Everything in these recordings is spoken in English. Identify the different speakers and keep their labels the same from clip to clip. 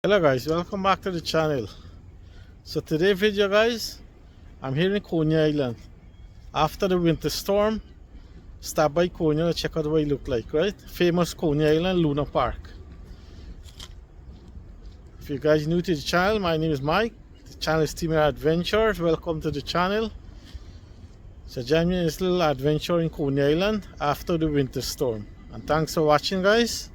Speaker 1: Hello guys, welcome back to the channel. So today video guys, I'm here in Coney Island. After the winter storm, stop by Coney to check out what it look like, right? Famous Coney Island Luna Park. If you guys new to the channel, my name is Mike. The channel is Team Adventures. Welcome to the channel. So join me in this little adventure in Coney Island after the winter storm. And thanks for watching guys.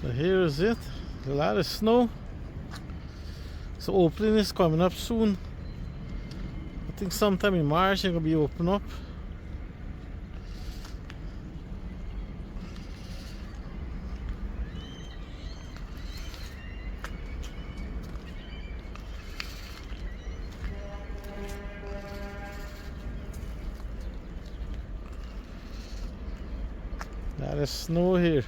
Speaker 1: So here is it, a lot of snow. So opening is coming up soon. I think sometime in March it will be open up. A lot of snow here.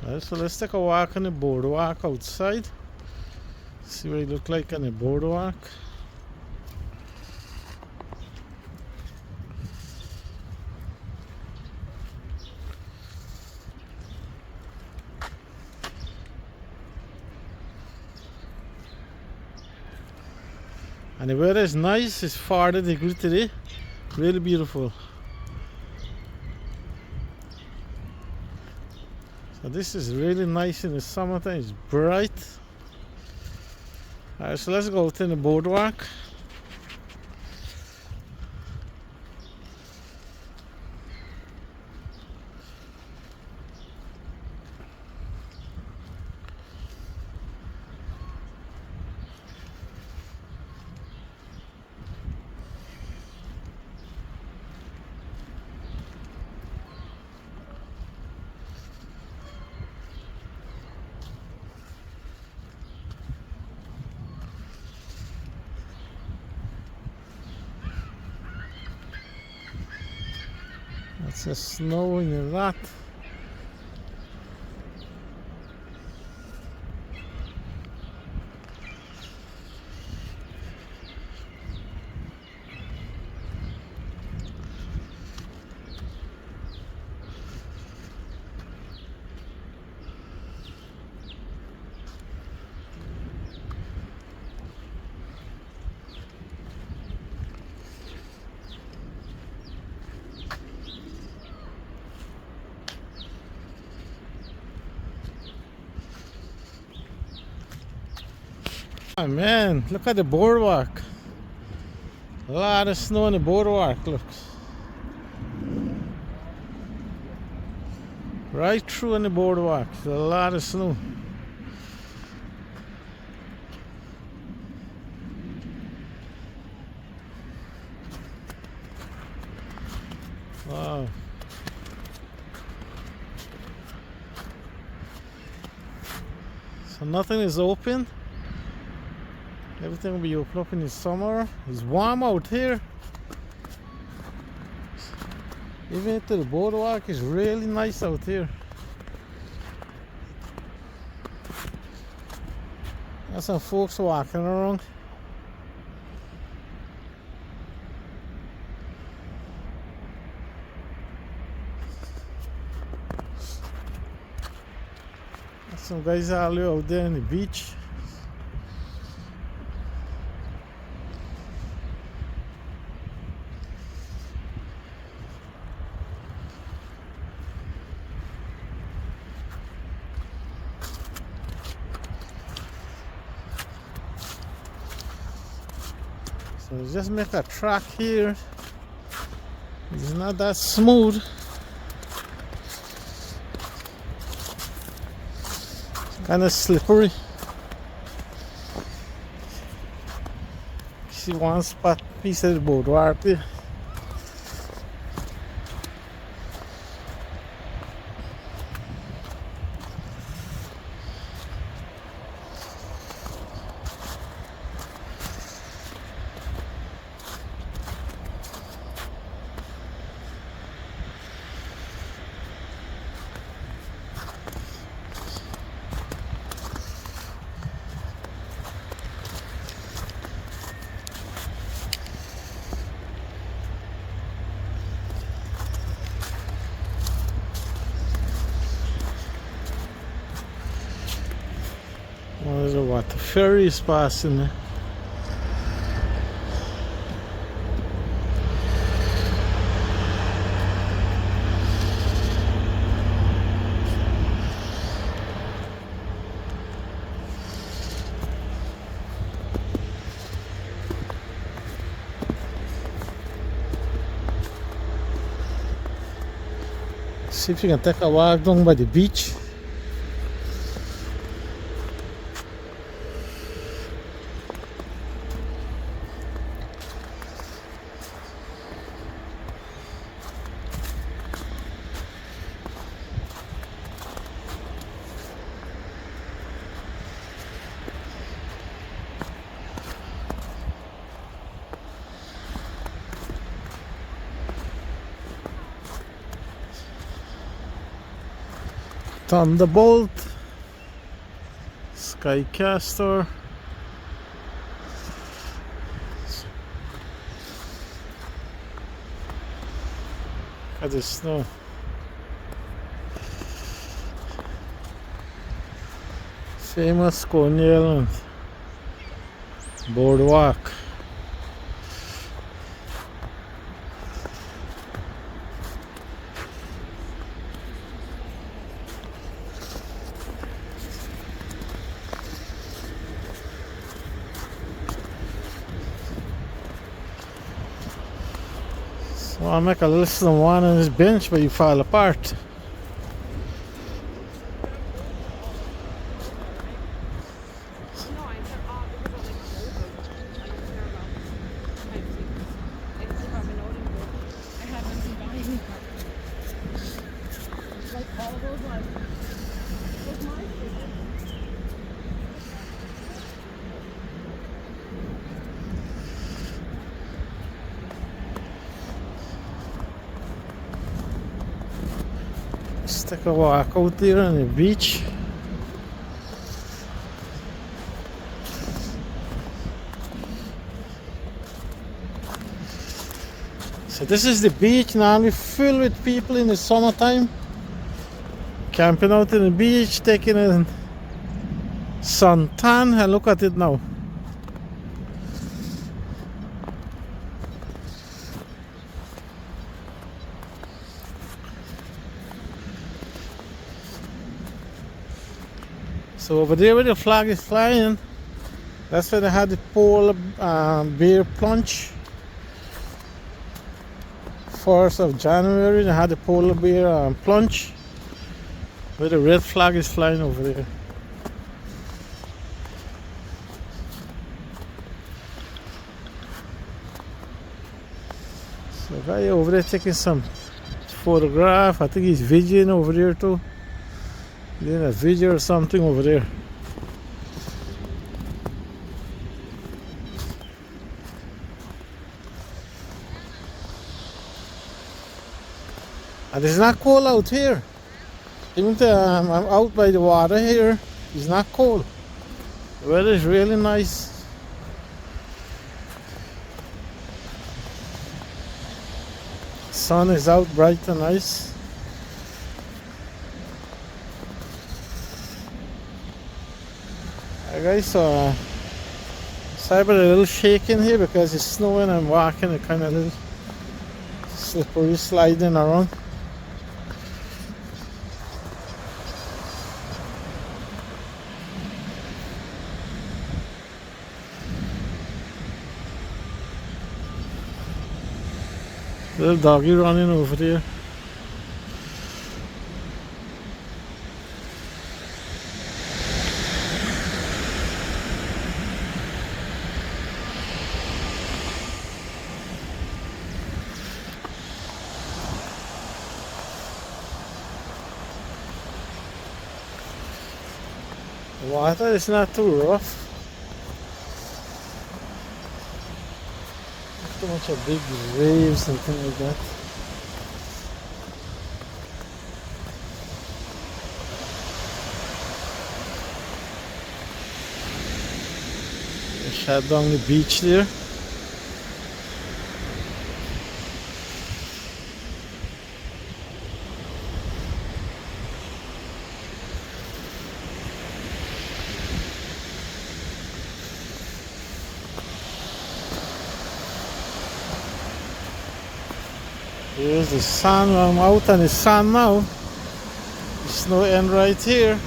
Speaker 1: Alright, so let's take a walk on the boardwalk outside. See what it look like on the boardwalk. And the weather is nice, it's 40 degrees today. Really beautiful. So this is really nice in the summertime, it's bright. Alright, so let's go out in the boardwalk. It's a snowing a lot. Oh man, look at the boardwalk. A lot of snow on the boardwalk, look. Right through on the boardwalk, there's a lot of snow. Wow. So nothing is open. Everything will be open up in the summer. It's warm out here. Even to the boardwalk is really nice out here. There's some folks walking around. There's some guys all the way out there on the beach. So just make a track here. It's not that smooth. It's kind of slippery. see one spot piece of the boardwalk there. Wonder what the ferry is passing there. See if you can take a walk down by the beach. Thunderbolt, Skycaster. Look at the snow. Famous Coney Island boardwalk. So I'll make a little one on this bench, but you fall apart. Let's take a walk out there on the beach. So this is the beach now, we filled with people in the summertime, camping out in the beach, taking a suntan, and look at it now. So over there where the flag is flying, that's where they had the polar bear plunge. 1st of January they had the polar bear plunge, where the red flag is flying over there. So the guy over there taking some photograph. I think he's videoing over there too. Doing a video or something over there. And it's not cold out here. Even though I'm out by the water here, it's not cold. The weather is really nice. Sun is out bright and nice. Guys, so sorry about a little shaking here because it's snowing. I'm walking a kind of little slippery, sliding around. Little doggy running over there. Water is not too rough. Not too much of big waves and things like that. I shot down the beach there. Here's the sun. I'm out on the sun now. The snow end right here.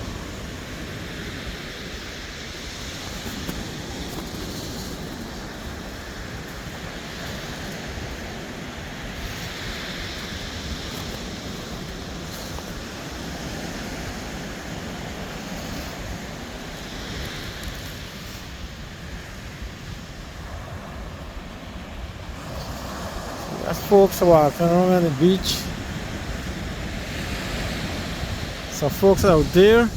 Speaker 1: That's folks walking around on the beach. Some folks out there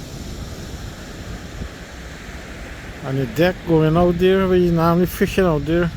Speaker 1: on the deck going out there where you normally fishing out there.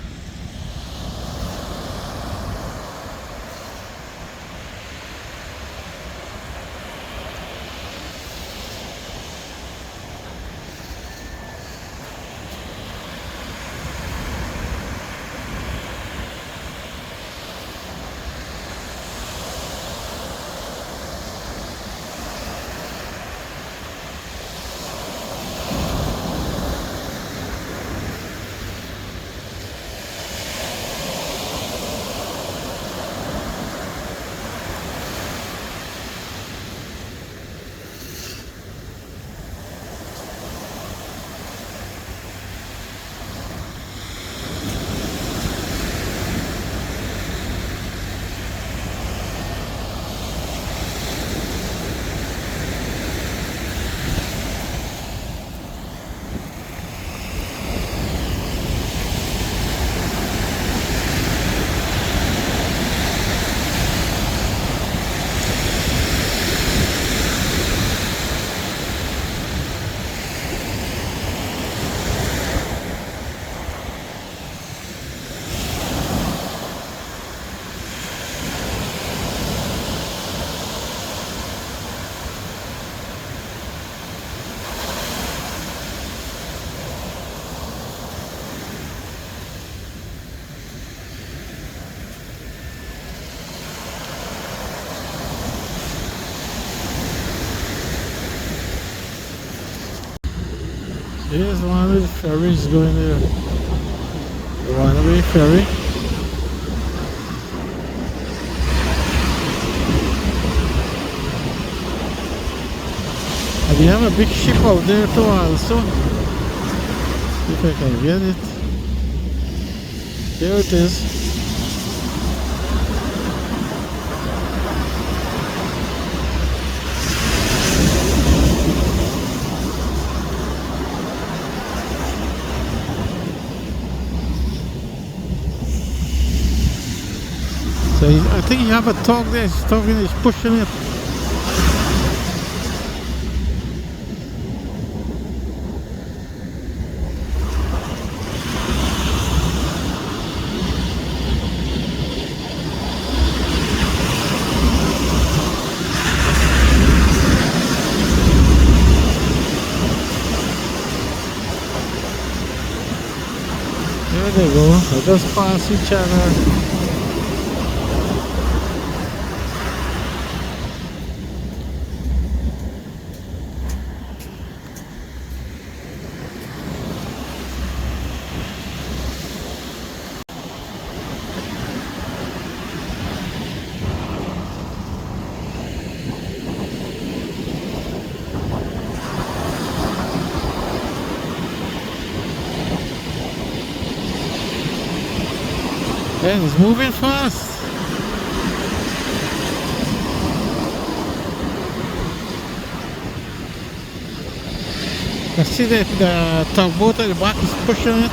Speaker 1: Here's one of the ferries going there. The runaway ferry. And we have a big ship out there too also. If I can get it. There it is. So I think you have a tug there, he's tugging, he's pushing it. There they go, I just passed each other. Yeah, it's moving fast. I see that the tugboat at the back is pushing it.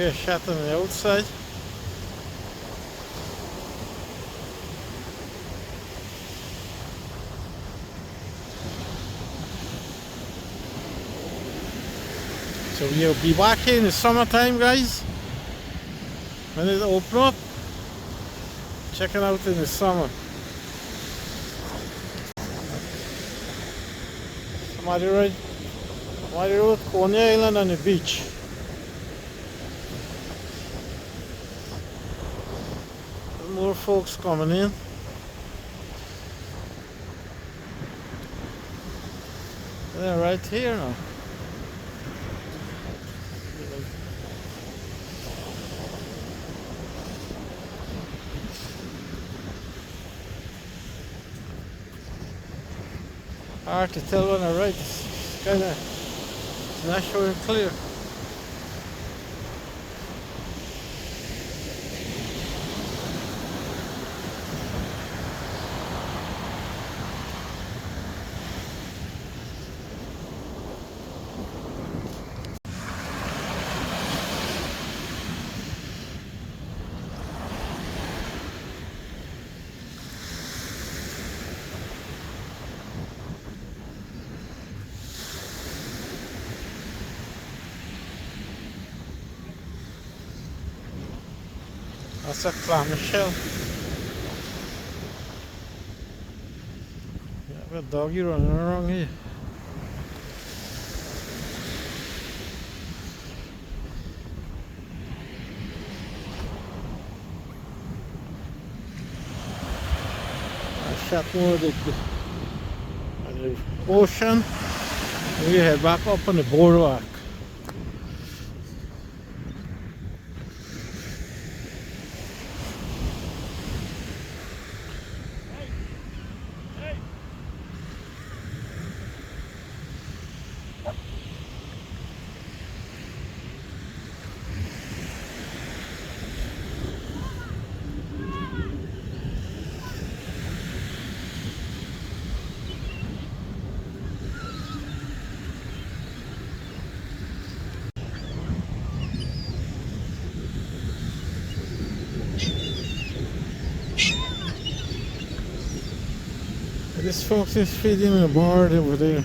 Speaker 1: Give you a shot on the outside. So we'll be back here in the summertime, guys. When it open up, check it out in the summer. Somebody wrote Coney Island on the beach. There's more folks coming in. They're right here now. Hard to tell when I write. It's kind of not showing clear. That's a clamshell. Yeah, got a doggy running around here. I shot more of the ocean. We head back up on the boardwalk. This folks is feeding a bird over there.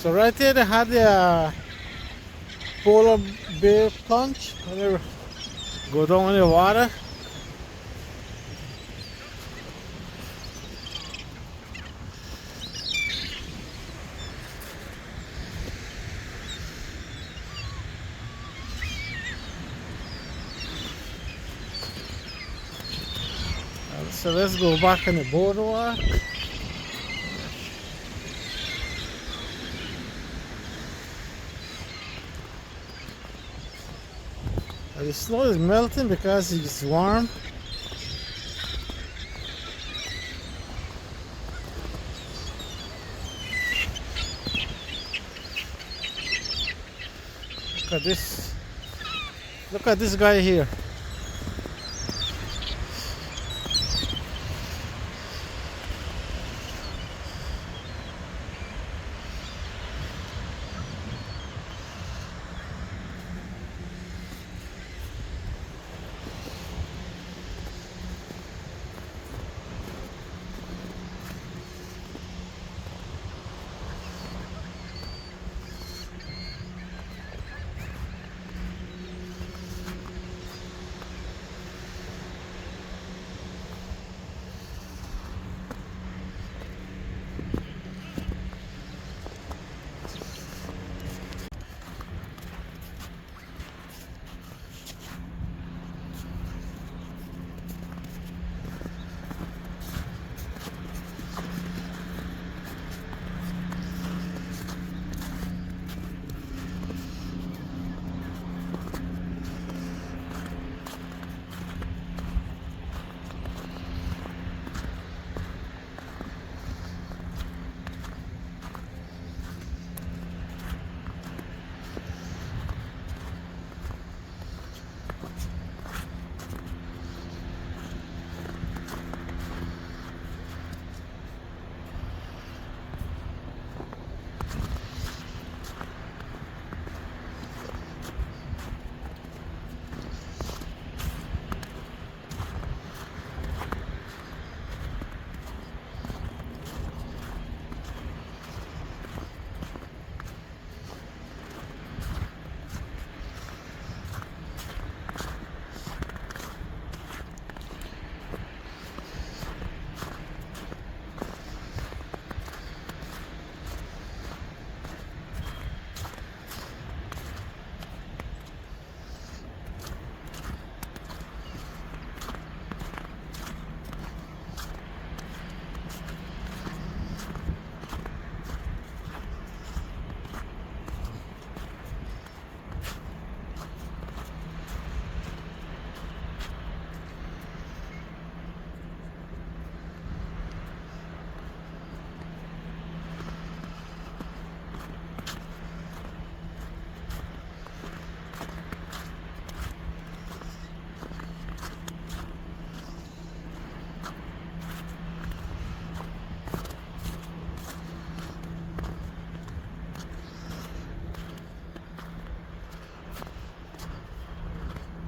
Speaker 1: So right here they had the polar bear plunge when they go down in the water. So let's go back on the boardwalk. The snow is melting because it's warm. Look at this. Look at this guy here.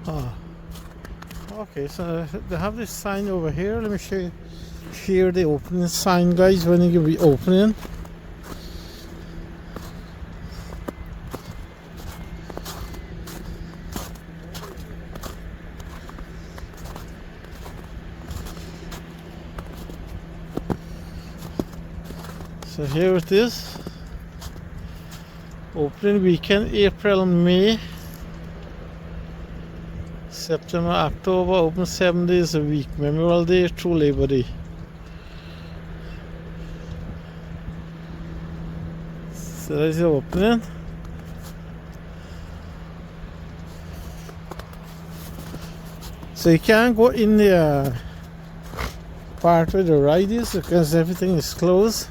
Speaker 1: Oh, okay, so they have this sign over here. Let me show you here the opening sign, guys, when you be opening. So here it is. Opening weekend, April, May, September, October, open 7 days a week, Memorial Day through Labor Day. So that's the opening. So you can't go in the part where the ride is because everything is closed.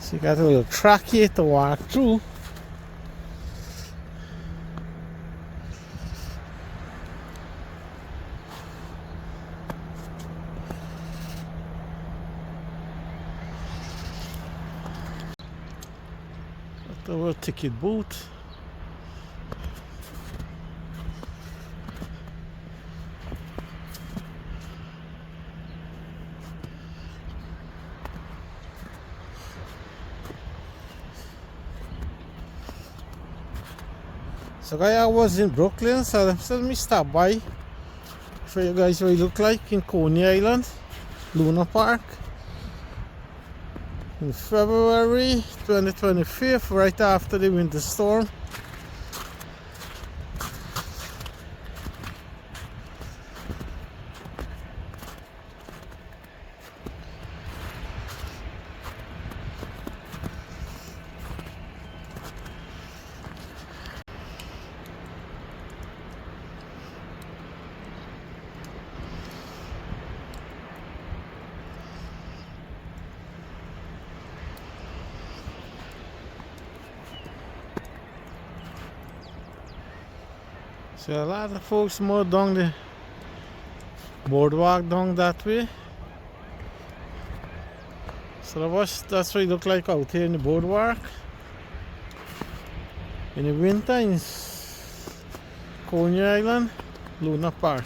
Speaker 1: So you got a little track here to walk through. Our ticket booth. So guys, I was in Brooklyn, so let me stop by for you guys what it look like in Coney Island, Luna Park. In February 2025, right after the winter storm. So a lot of folks more down the boardwalk down that way. So that's what it look like out here in the boardwalk. In the winter in Coney Island, Luna Park.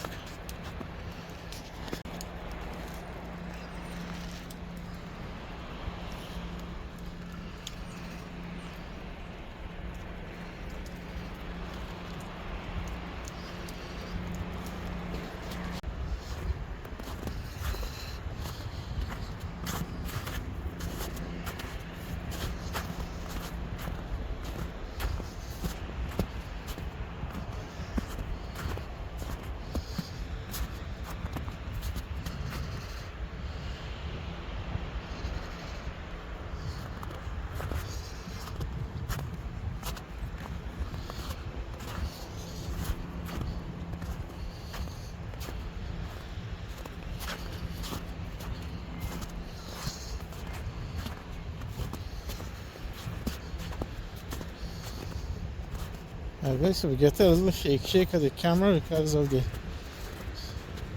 Speaker 1: Okay, so we get a little shake of the camera because of the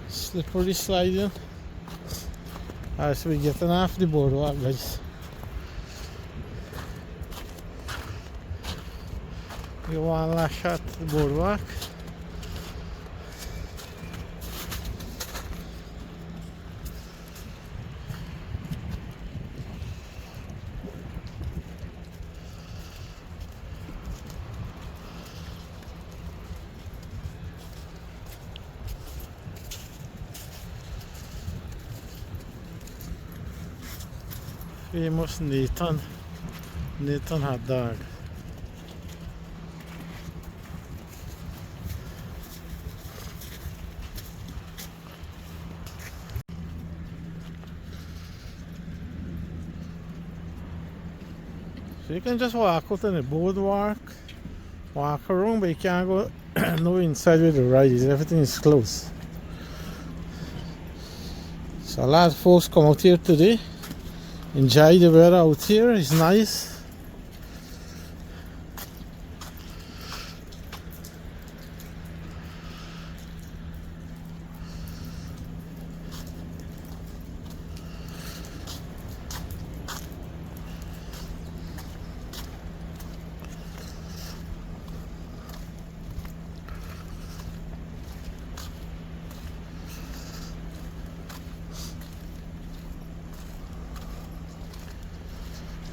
Speaker 1: slippery sliding. Alright, so we're getting off the boardwalk, guys. We want one last shot at the boardwalk. Famous Nathan hot dog. So you can just walk out on the boardwalk, walk around, but you can't go no inside where the ride is. Everything is closed. So a lot of folks come out here today. Enjoy the weather out here, it's nice.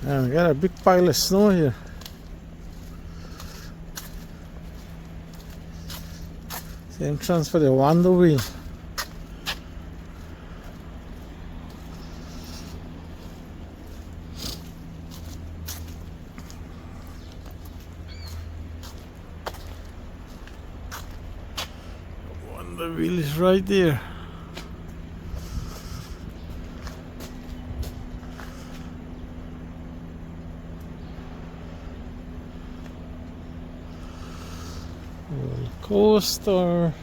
Speaker 1: And we got a big pile of snow here. Same chance for the Wonder Wheel. Wonder Wheel is right there. Roller coaster.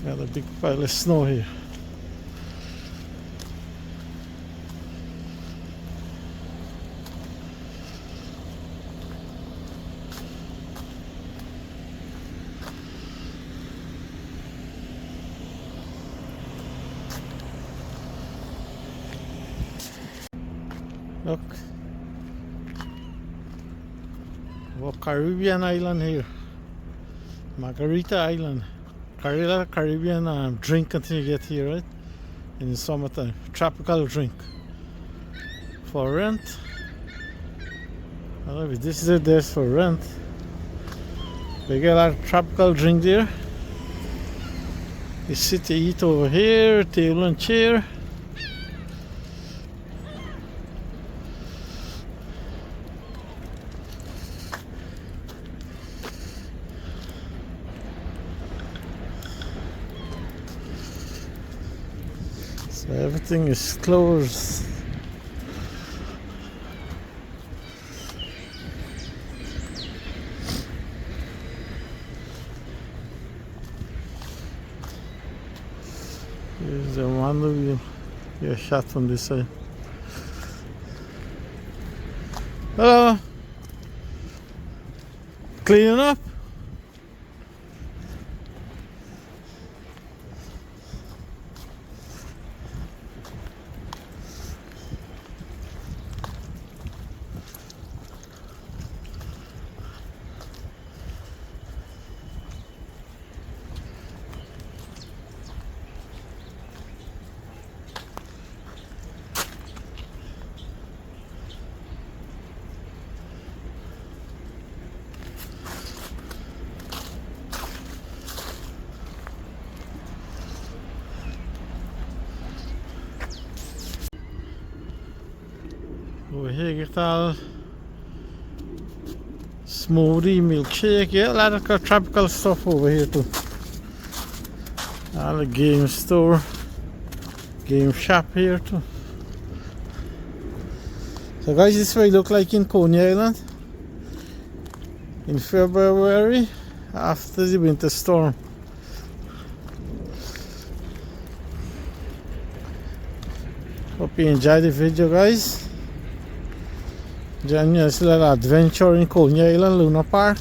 Speaker 1: Got a big pile of snow here. Look, what Caribbean island here, Margarita Island. Caribbean drink until you get here, right? In the summertime, tropical drink for rent. I don't know if this is it. There's for rent. They get a lot of tropical drink there. You sit to eat over here, table and chair. So everything is closed. the one that we get shot from this side. Hello. Cleaning up? Over here get all smoothie, milkshake, yeah, a lot of tropical stuff over here too. All the game store, game shop here too. So guys, this is what it look like in Coney Island in February after the winter storm. Hope you enjoyed the video, guys. Join us a little adventure in Coney Island Luna Park.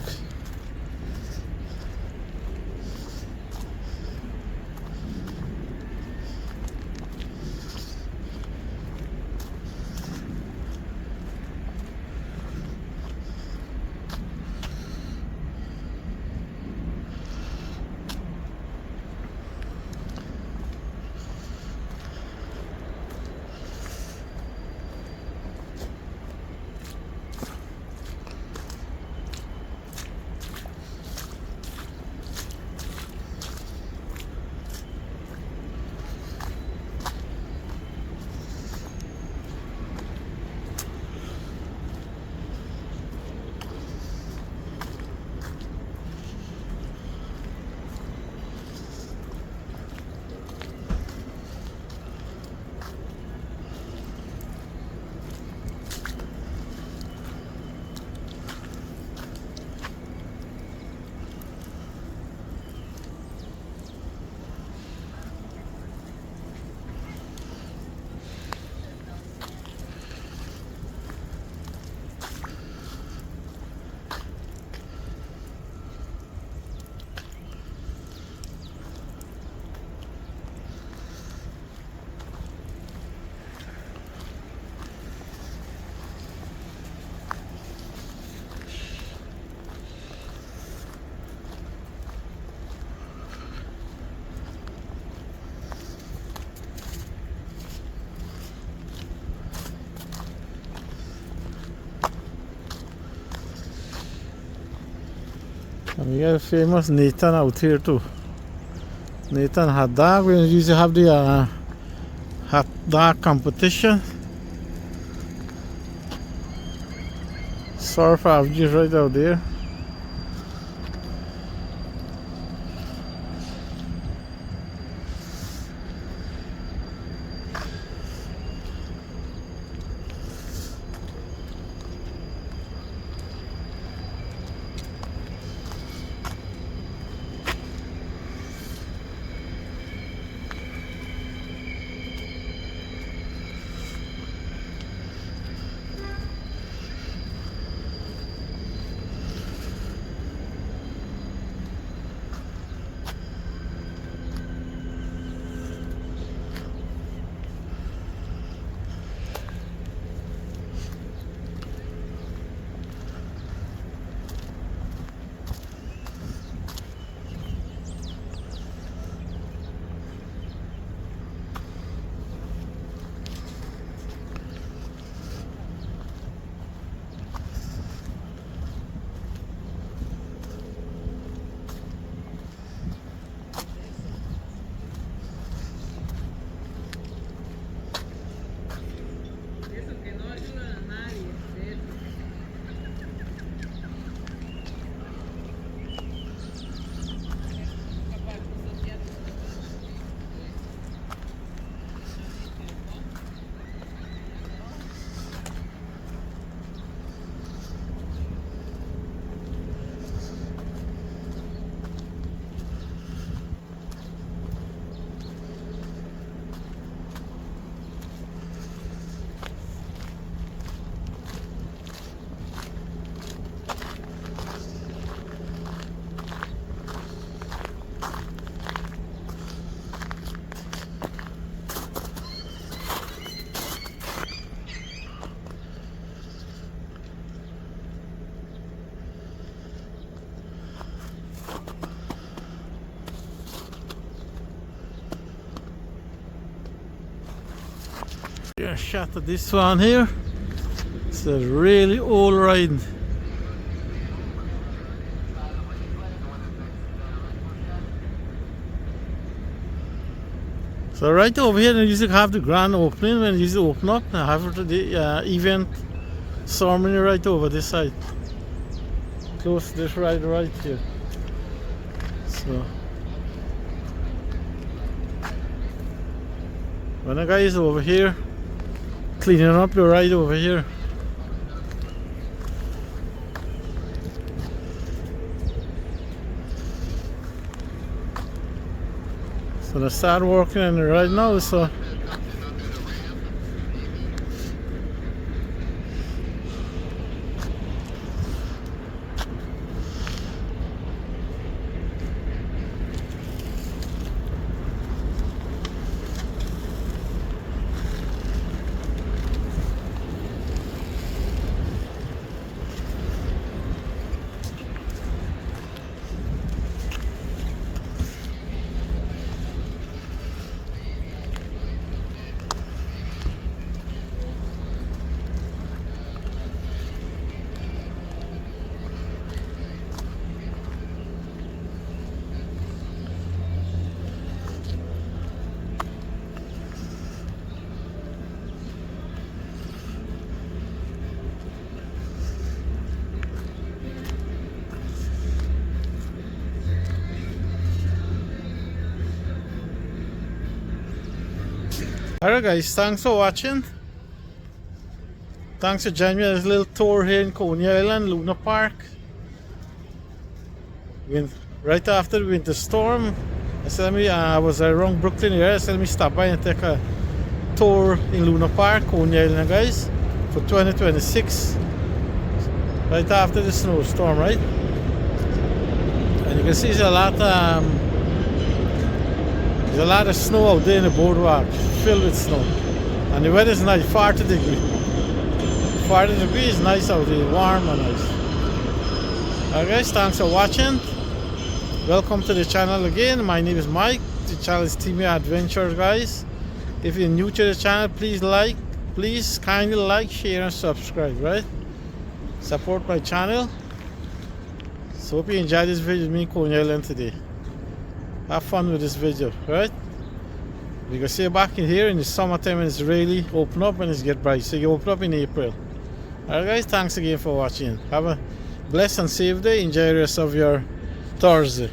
Speaker 1: And we got a famous Nathan out here too. Nathan hot dog. We usually have the hot dog competition. Surf averages right out there. A shot of this one here. It's a really old ride. So right over here, they usually have the grand opening when they usually open up. I have the event ceremony right over this side, close to this right here. So when the guy is over here cleaning up the ride over here. So they start working on it right now, so alright guys, thanks for watching. Thanks for joining me on this little tour here in Coney Island, Luna Park. Right after the winter storm, I was around Brooklyn area, so let me stop by and take a tour in Luna Park, Coney Island guys, for 2026. Right after the snowstorm, right? And you can see there's a lot of snow out there in the boardwalk, filled with snow. And the weather's nice, 40 degrees. 40 degrees is nice out there, warm and nice. Alright guys, thanks for watching. Welcome to the channel again. My name is Mike. The channel is Timmy Adventures guys. If you're new to the channel, please kindly like, share and subscribe, right? Support my channel. So hope you enjoyed this video with me in Coney Island today. Have fun with this video, right? We can see you back in here in the summertime when it's really open up and it's get bright. So you open up in April. Alright guys, thanks again for watching. Have a blessed and safe day. Enjoy the rest of your Thursday.